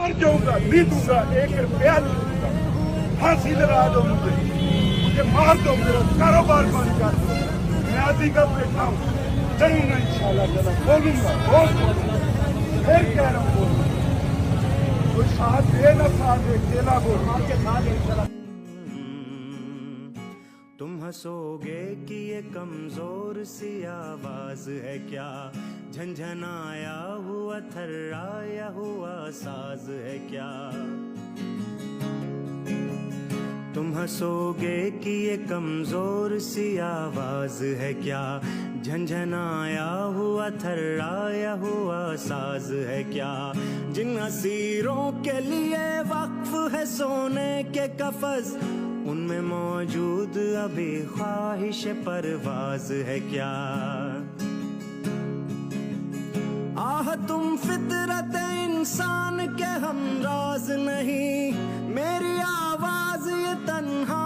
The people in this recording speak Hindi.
मर जाऊंगा, नहीं दूंगा, 1 रुपया नहीं दूंगा। फांसी लगा दो मुझे मार दो, मेरा कारोबार बंद कर दो। मैं आदि का बैठा हूँ, चलूंगा इंशाल्लाह, चला बोलूंगा, बहुत बोलूंगा, फिर कह रहा हूँ बोलूंगा। कोई साथ दे ना साथ दे, अकेला बोल के साथ इंशाल्लाह। तुम हंसोगे कि ये कमजोर सी आवाज है क्या, झंझनाया हुआ थर्राया हुआ साज है क्या। तुम हंसोगे कि ये कमजोर सी आवाज है क्या, झंझनाया हुआ थर्राया हुआ साज है क्या। जिन असीरों के लिए वक्फ है सोने के कफस, उनमें मौजूद अभी ख्वाहिश परवाज है क्या। आह तुम फितरत इंसान के हमराज नहीं, मेरी आवाज ये तन्हा